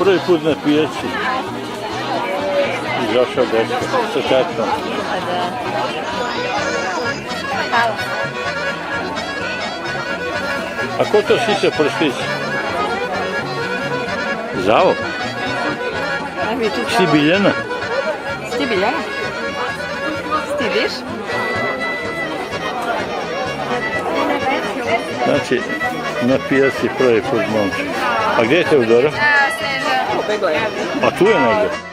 prvi put na pijaci. Izašao dečko sa tatom. A ko to sisa prstić? Zavo? Si Biljana? Ti Biljana? Stidiš? Znači, na pijaci prvi put momče. A gdje je Teodora? Ubegla je. A tu je negdje.